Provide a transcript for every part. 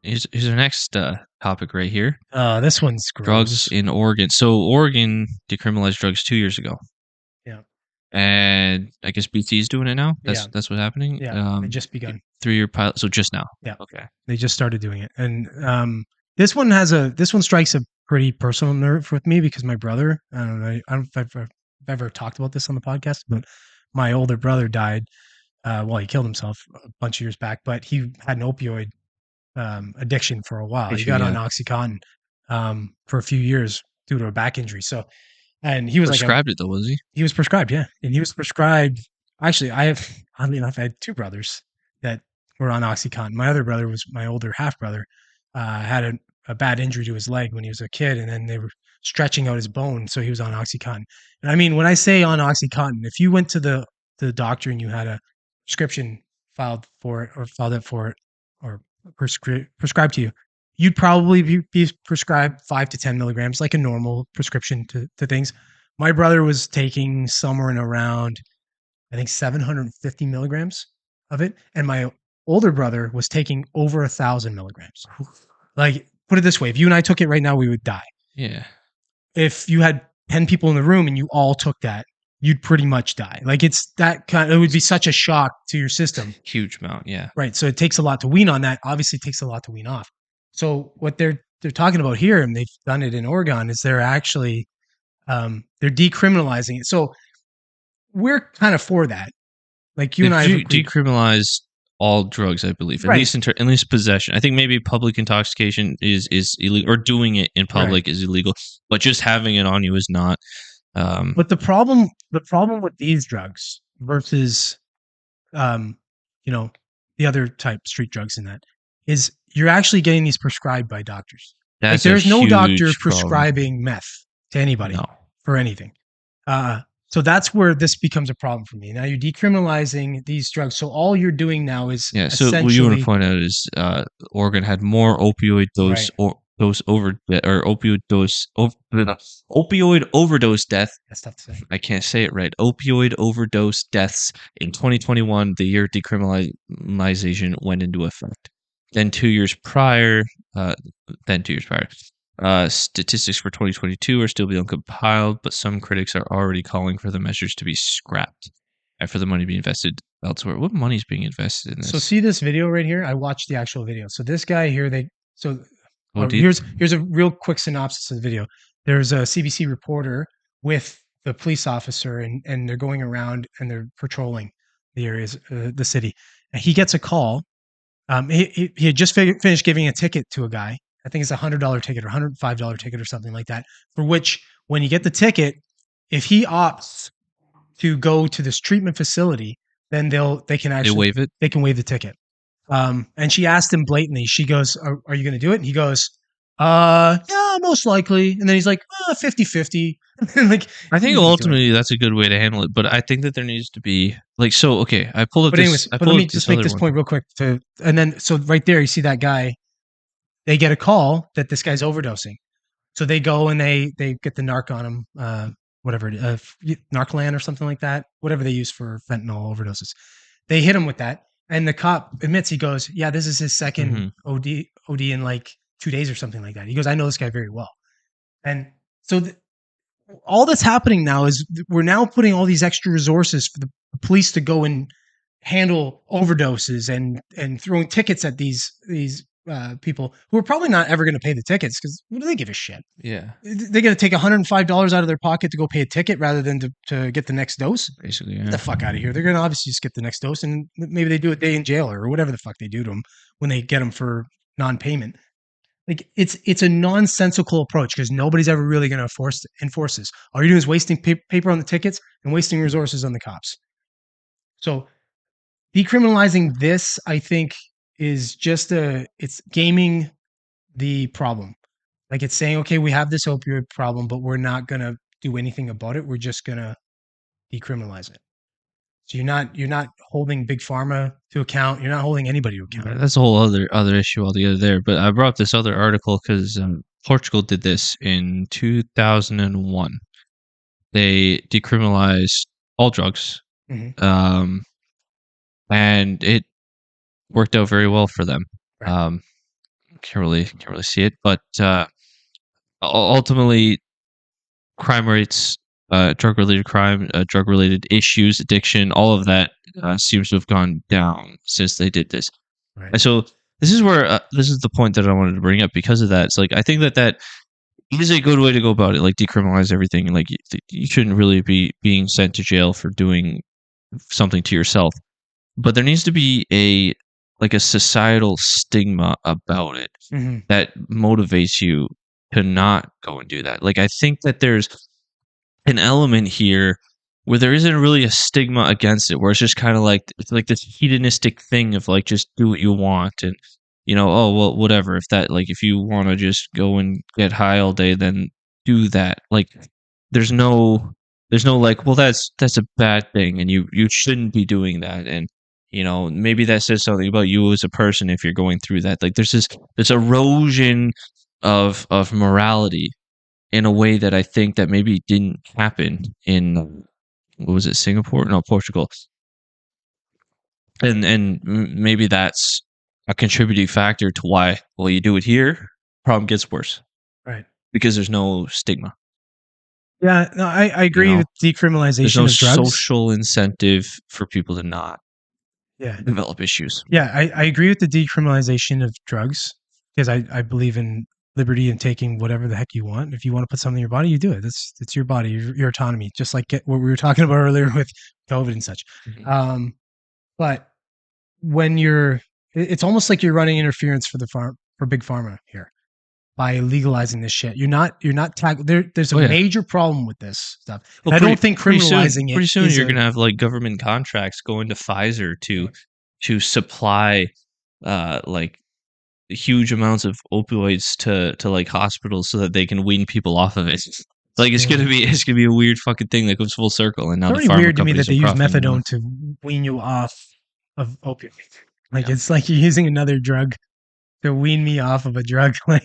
here's our next topic right here. This one's gross. Drugs in Oregon. So Oregon decriminalized drugs 2 years ago. Yeah. And I guess BC is doing it now. That's Yeah. what's happening. Yeah. They just begun. 3-year pilot. So just now. Yeah. Okay. They just started doing it. And this one strikes a pretty personal nerve with me because my brother, I don't know if I've ever talked about this on the podcast, but my older brother died. Well, he killed himself a bunch of years back, but he had an opioid addiction for a while. He got on OxyContin for a few years due to a back injury. So, and he was prescribed it though, was he? He was prescribed, yeah, and he was prescribed. Actually, oddly enough, I had two brothers that were on OxyContin. My other brother was my older half brother. Had a bad injury to his leg when he was a kid, and then they were stretching out his bone, so he was on OxyContin. And I mean, when I say on OxyContin, if you went to the doctor and you had a prescription filed for it, or filed it for it, or prescribed to you, you'd probably be prescribed 5 to 10 milligrams, like a normal prescription to things. My brother was taking somewhere in around, I think, 750 milligrams of it, and my older brother was taking over 1,000 milligrams. Like, put it this way: if you and I took it right now, we would die. Yeah. If you had 10 people in the room and you all took that, you'd pretty much die. Like, it's that kind. It would be such a shock to your system. Huge amount, yeah. Right. So it takes a lot to wean on that. Obviously, it takes a lot to wean off. So what they're talking about here, and they've done it in Oregon, is they're actually they're decriminalizing it. So we're kind of for that. Like you and I decriminalize all drugs, I believe, at least possession. I think maybe public intoxication is illegal, or doing it in public is illegal, but just having it on you is not. But the problem with these drugs versus, the other type street drugs in that is you're actually getting these prescribed by doctors. Like, there's no doctor prescribing meth to anybody for anything. So that's where this becomes a problem for me. Now you're decriminalizing these drugs. So all you're doing now is So what you want to point out is Oregon had more opioid dose opioid overdose death. That's tough to say. I can't say it right. Opioid overdose deaths in 2021, the year decriminalization went into effect. Then 2 years prior. Statistics for 2022 are still being compiled, but some critics are already calling for the measures to be scrapped and for the money to be invested elsewhere. What money is being invested in this? So see this video right here? I watched the actual video. So this guy here, here's a real quick synopsis of the video. There's a CBC reporter with the police officer, and they're going around and they're patrolling the areas, the city. And he gets a call. He had just finished giving a ticket to a guy. I think it's $100 ticket or $105 ticket or something like that, for which when you get the ticket, if he opts to go to this treatment facility, then they can waive it. They can waive the ticket. And she asked him blatantly, she goes, are you going to do it? And he goes, yeah, most likely. And then he's like, 50-50. Like, I think ultimately that's a good way to handle it, but I think that there needs to be okay, I pulled up but let me just make this point real quick and then, so right there, you see that guy, they get a call that this guy's overdosing. So they go and they get the narc on him, whatever, Narcolan or something like that, whatever they use for fentanyl overdoses. They hit him with that. And the cop admits, he goes, yeah, this is his second OD in like 2 days or something like that. He goes, I know this guy very well. And so all that's happening now is we're now putting all these extra resources for the police to go and handle overdoses and throwing tickets at these people who are probably not ever going to pay the tickets, because what do they give a shit? Yeah, they're going to take $105 out of their pocket to go pay a ticket rather than to get the next dose. Basically, Get the fuck out of here. They're going to obviously just get the next dose, and maybe they do a day in jail or whatever the fuck they do to them when they get them for non-payment. Like, it's a nonsensical approach because nobody's ever really going to enforce this. All you're doing is wasting paper on the tickets and wasting resources on the cops. So decriminalizing this, I think, is just it's gaming the problem. Like, it's saying, okay, we have this opioid problem, but we're not going to do anything about it. We're just going to decriminalize it. So you're not holding Big Pharma to account. You're not holding anybody to account. That's a whole other issue altogether there. But I brought up this other article because Portugal did this in 2001. They decriminalized all drugs, and it worked out very well for them. can't really see it. But ultimately, crime rates, drug-related crime, drug-related issues, addiction, all of that seems to have gone down since they did this. Right. And so this is where this is the point that I wanted to bring up because of that. It's like I think that is a good way to go about it. Like decriminalize everything. Like you shouldn't really be being sent to jail for doing something to yourself. But there needs to be a societal stigma about it Mm-hmm. that motivates you to not go and do that. Like I think that there's an element here where there isn't really a stigma against it, where it's just kind of like it's like this hedonistic thing of like just do what you want and oh well whatever if that like if you want to just go and get high all day then do that. Like there's no like well that's a bad thing and you shouldn't be doing that and maybe that says something about you as a person if you're going through that. Like there's this erosion of morality in a way that I think that maybe didn't happen in what was it, Singapore? No, Portugal. And maybe that's a contributing factor to why well you do it here, problem gets worse Right. because there's no stigma. Yeah, no, I You agree know, with there's decriminalization no of drugs. social incentive for people to not Yeah. develop issues. Yeah, I agree with the decriminalization of drugs because I believe in liberty and taking whatever the heck you want. If you want to put something in your body, you do it. It's your body, your autonomy. Just like what we were talking about earlier with COVID and such. Mhm. But when it's almost like you're running interference for big pharma here by legalizing this shit. You're not there's a Oh yeah. major problem with this stuff. Well, And I don't think criminalizing it pretty soon is you're a gonna have like government contracts going to Pfizer yeah, to supply like huge amounts of opioids to like hospitals so that they can wean people off of it. Like yeah. it's gonna be a weird fucking thing that goes full circle, and It's now the already pharma weird to me that companies they are use profiting more. methadone to wean you off of opioids. Like Yeah, it's like you're using another drug to wean me off of a drug. Like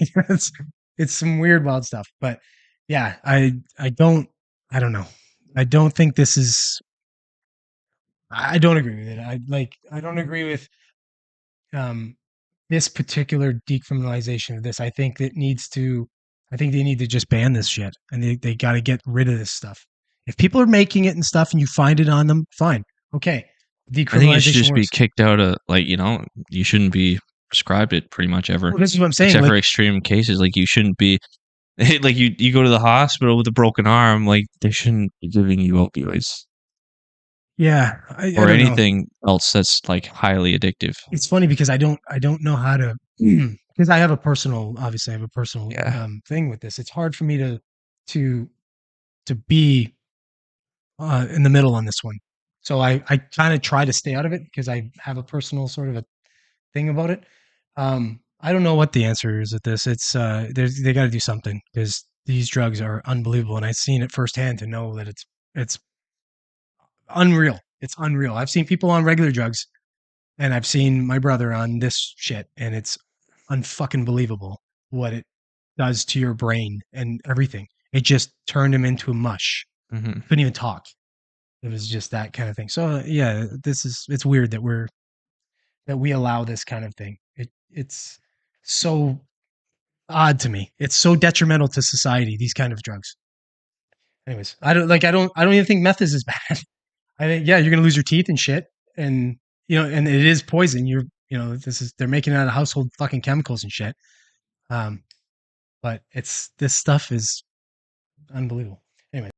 it's some weird wild stuff. But yeah, I don't know. I don't think this is I don't agree with it. I don't agree with um this particular decriminalization of this. I think they need to just ban this shit and they got to get rid of this stuff. If people are making it and stuff and you find it on them, fine. Okay. I think it should Decriminalization just be works. kicked out of like you shouldn't be prescribed it pretty much ever, Well, this is what I'm saying. except Like, for extreme cases. Like you shouldn't be like you go to the hospital with a broken arm, like they shouldn't be giving you opioids yeah, I or don't know. anything else that's like highly addictive. It's funny because I don't know how to, because I have a personal, obviously I have a personal Yeah. thing with this. It's hard for me to, to be in the middle on this one. So I kind of try to stay out of it because I have a personal sort of a thing about it. I don't know what the answer is with this. It's they got to do something because these drugs are unbelievable, and I've seen it firsthand to know that it's unreal. It's unreal. I've seen people on regular drugs, and I've seen my brother on this shit, and it's unfucking believable what it does to your brain and everything. It just turned him into a mush. Hmm. Couldn't even talk. It was just that kind of thing. So yeah, it's weird that we allow this kind of thing. It's so odd to me. It's so detrimental to society, these kind of drugs. Anyways, I don't even think meth is as bad. I think yeah, you're gonna lose your teeth and shit. And and it is poison. They're making it out of household fucking chemicals and shit. Um, but this stuff is unbelievable. Anyway.